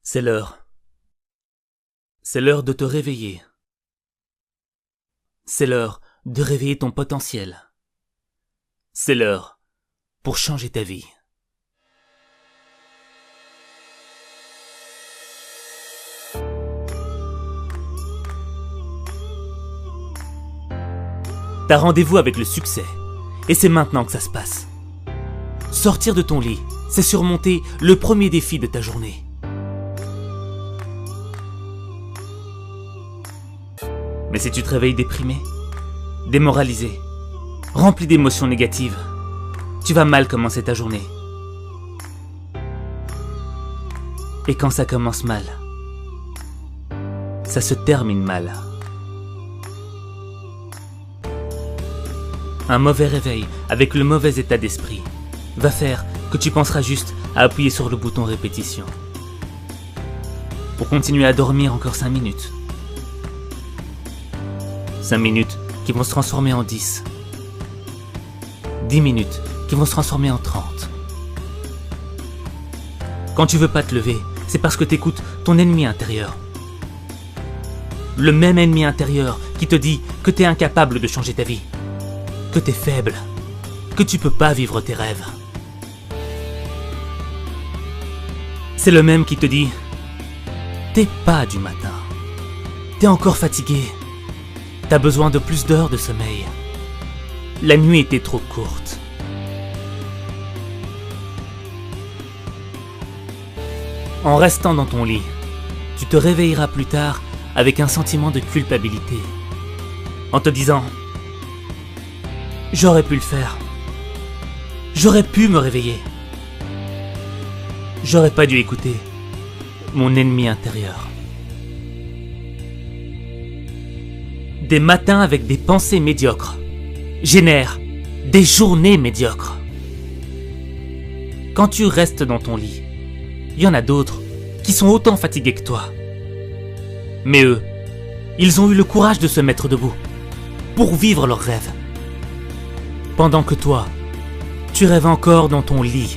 C'est l'heure. C'est l'heure de te réveiller. C'est l'heure de réveiller ton potentiel. C'est l'heure pour changer ta vie. T'as rendez-vous avec le succès, et c'est maintenant que ça se passe. Sortir de ton lit, c'est surmonter le premier défi de ta journée. Mais si tu te réveilles déprimé, démoralisé, rempli d'émotions négatives, tu vas mal commencer ta journée. Et quand ça commence mal, ça se termine mal. Un mauvais réveil avec le mauvais état d'esprit va faire que tu penseras juste à appuyer sur le bouton répétition pour continuer à dormir encore 5 minutes. 5 minutes qui vont se transformer en 10. 10 minutes qui vont se transformer en 30. Quand tu veux pas te lever, c'est parce que t'écoutes ton ennemi intérieur. Le même ennemi intérieur qui te dit que t'es incapable de changer ta vie, que t'es faible, que tu peux pas vivre tes rêves. C'est le même qui te dit « T'es pas du matin, t'es encore fatigué, t'as besoin de plus d'heures de sommeil, la nuit était trop courte. » En restant dans ton lit, tu te réveilleras plus tard avec un sentiment de culpabilité, en te disant « J'aurais pu le faire. J'aurais pu me réveiller. J'aurais pas dû écouter mon ennemi intérieur. » Des matins avec des pensées médiocres génèrent des journées médiocres. Quand tu restes dans ton lit, il y en a d'autres qui sont autant fatigués que toi. Mais eux, ils ont eu le courage de se mettre debout pour vivre leurs rêves. Pendant que toi, tu rêves encore dans ton lit.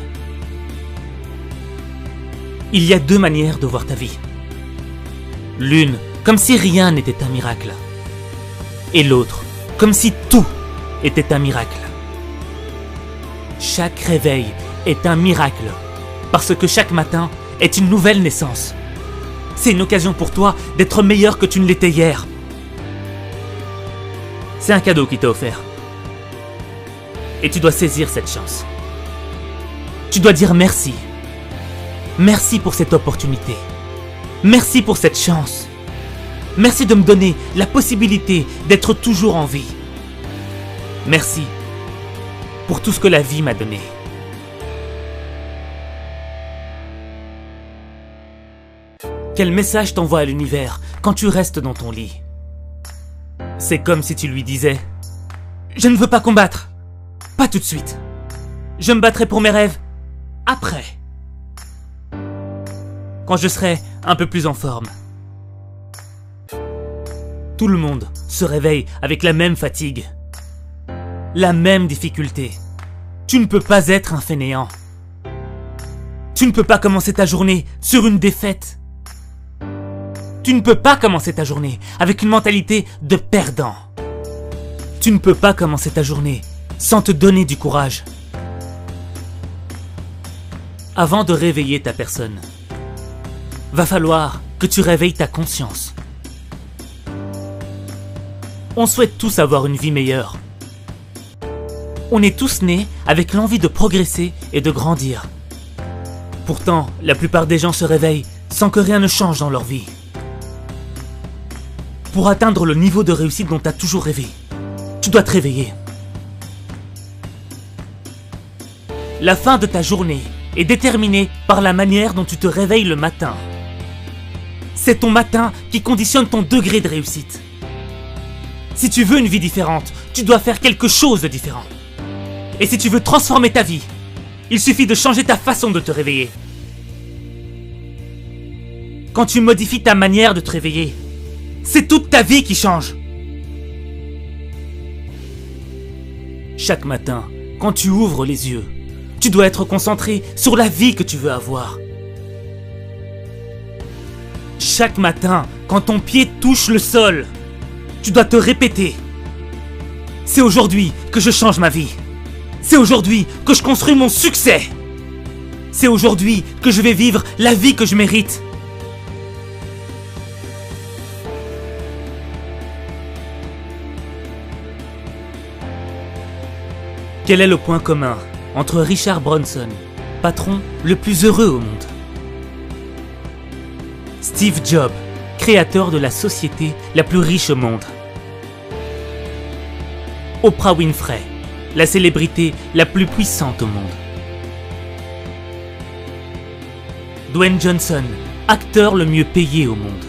Il y a 2 manières de voir ta vie. L'une, comme si rien n'était un miracle. Et l'autre, comme si tout était un miracle. Chaque réveil est un miracle, parce que chaque matin est une nouvelle naissance. C'est une occasion pour toi d'être meilleur que tu ne l'étais hier. C'est un cadeau qui t'est offert. Et tu dois saisir cette chance. Tu dois dire merci. Merci pour cette opportunité. Merci pour cette chance. Merci de me donner la possibilité d'être toujours en vie. Merci pour tout ce que la vie m'a donné. Quel message t'envoie à l'univers quand tu restes dans ton lit? C'est comme si tu lui disais « Je ne veux pas combattre. Pas tout de suite. Je me battrai pour mes rêves après. Quand je serai un peu plus en forme. » Tout le monde se réveille avec la même fatigue, la même difficulté. Tu ne peux pas être un fainéant. Tu ne peux pas commencer ta journée sur une défaite. Tu ne peux pas commencer ta journée avec une mentalité de perdant. Tu ne peux pas commencer ta journée sans te donner du courage. Avant de réveiller ta personne, va falloir que tu réveilles ta conscience. On souhaite tous avoir une vie meilleure. On est tous nés avec l'envie de progresser et de grandir. Pourtant, la plupart des gens se réveillent sans que rien ne change dans leur vie. Pour atteindre le niveau de réussite dont tu as toujours rêvé, tu dois te réveiller. La fin de ta journée est déterminée par la manière dont tu te réveilles le matin. C'est ton matin qui conditionne ton degré de réussite. Si tu veux une vie différente, tu dois faire quelque chose de différent. Et si tu veux transformer ta vie, il suffit de changer ta façon de te réveiller. Quand tu modifies ta manière de te réveiller, c'est toute ta vie qui change. Chaque matin, quand tu ouvres les yeux, tu dois être concentré sur la vie que tu veux avoir. chaque matin, quand ton pied touche le sol, tu dois te répéter. C'est aujourd'hui que je change ma vie. C'est aujourd'hui que je construis mon succès. C'est aujourd'hui que je vais vivre la vie que je mérite. Quel est le point commun entre Richard Branson, patron le plus heureux au monde, Steve Jobs, créateur de la société la plus riche au monde, Oprah Winfrey, la célébrité la plus puissante au monde, Dwayne Johnson, acteur le mieux payé au monde,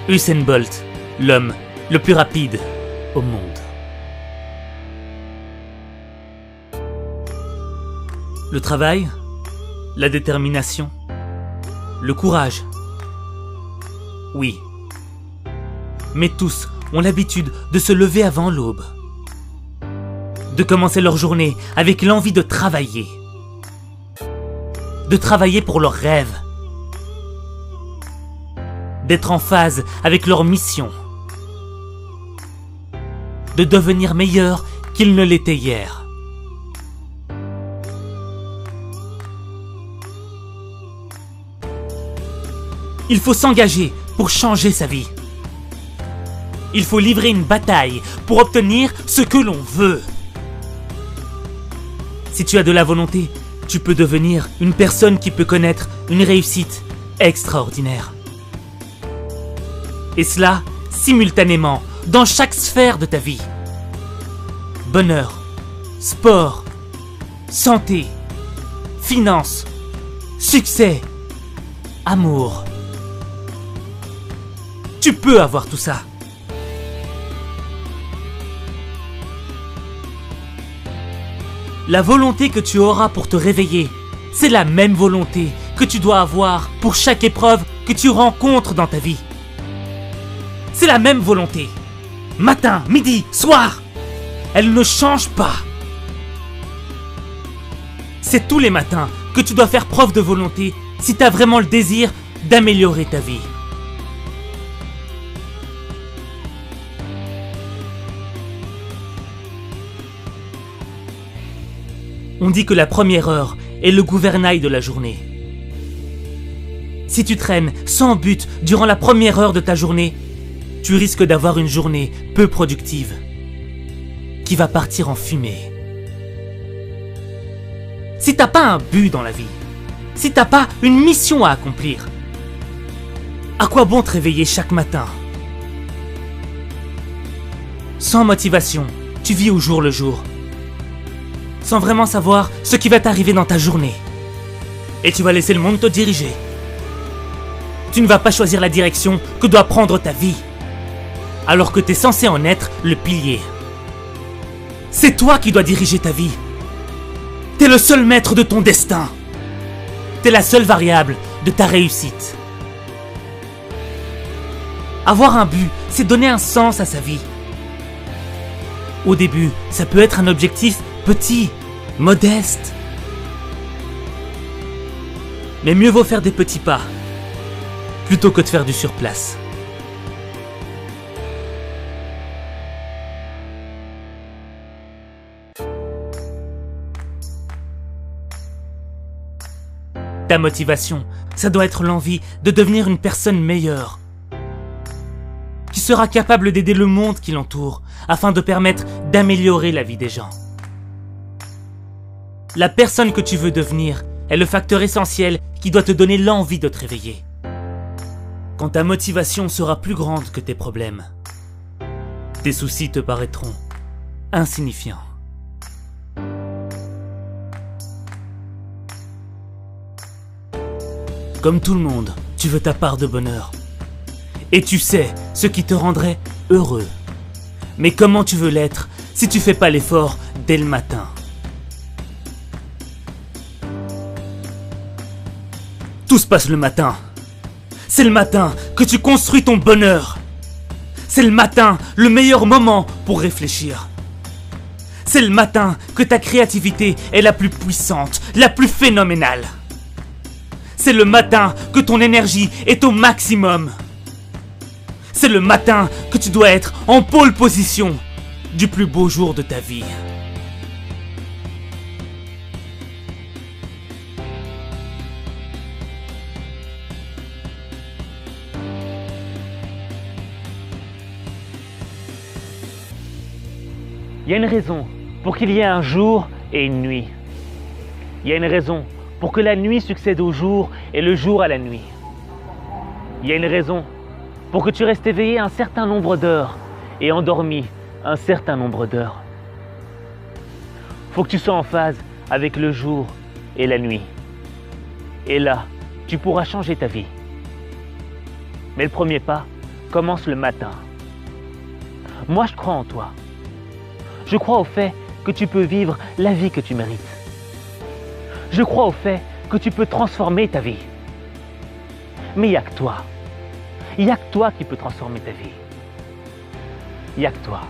Usain Bolt, l'homme le plus rapide au monde. Le travail, la détermination, le courage. Oui. Mais tous ont l'habitude de se lever avant l'aube, de commencer leur journée avec l'envie de travailler pour leurs rêves, d'être en phase avec leur mission, de devenir meilleurs qu'ils ne l'étaient hier. Il faut s'engager pour changer sa vie. Il faut livrer une bataille pour obtenir ce que l'on veut. Si tu as de la volonté, tu peux devenir une personne qui peut connaître une réussite extraordinaire. Et cela, simultanément, dans chaque sphère de ta vie. Bonheur, sport, santé, finances, succès, amour. Tu peux avoir tout ça. La volonté que tu auras pour te réveiller, c'est la même volonté que tu dois avoir pour chaque épreuve que tu rencontres dans ta vie. C'est la même volonté. Matin, midi, soir. Elle ne change pas. C'est tous les matins que tu dois faire preuve de volonté si tu as vraiment le désir d'améliorer ta vie. On dit que la première heure est le gouvernail de la journée. Si tu traînes sans but durant la première heure de ta journée, tu risques d'avoir une journée peu productive, qui va partir en fumée. Si t'as pas un but dans la vie, si t'as pas une mission à accomplir, à quoi bon te réveiller chaque matin? Sans motivation, tu vis au jour le jour, sans vraiment savoir ce qui va t'arriver dans ta journée. Et tu vas laisser le monde te diriger. Tu ne vas pas choisir la direction que doit prendre ta vie, alors que tu es censé en être le pilier. C'est toi qui dois diriger ta vie. T'es le seul maître de ton destin. T'es la seule variable de ta réussite. Avoir un but, c'est donner un sens à sa vie. Au début, ça peut être un objectif petit, modeste. Mais mieux vaut faire des petits pas, plutôt que de faire du surplace. Ta motivation, ça doit être l'envie de devenir une personne meilleure, qui sera capable d'aider le monde qui l'entoure, afin de permettre d'améliorer la vie des gens. La personne que tu veux devenir est le facteur essentiel qui doit te donner l'envie de te réveiller. Quand ta motivation sera plus grande que tes problèmes, tes soucis te paraîtront insignifiants. Comme tout le monde, tu veux ta part de bonheur. Et tu sais ce qui te rendrait heureux. Mais comment tu veux l'être si tu fais pas l'effort dès le matin? Tout se passe le matin. C'est le matin que tu construis ton bonheur. C'est le matin le meilleur moment pour réfléchir. C'est le matin que ta créativité est la plus puissante, la plus phénoménale. C'est le matin que ton énergie est au maximum. C'est le matin que tu dois être en pole position du plus beau jour de ta vie. Il y a une raison pour qu'il y ait un jour et une nuit. Il y a une raison pour que la nuit succède au jour et le jour à la nuit. Il y a une raison pour que tu restes éveillé un certain nombre d'heures et endormi un certain nombre d'heures. Faut que tu sois en phase avec le jour et la nuit. Et là, tu pourras changer ta vie. Mais le premier pas commence le matin. Moi, je crois en toi. Je crois au fait que tu peux vivre la vie que tu mérites. Je crois au fait que tu peux transformer ta vie. Mais il n'y a que toi. Il n'y a que toi qui peux transformer ta vie. Il n'y a que toi.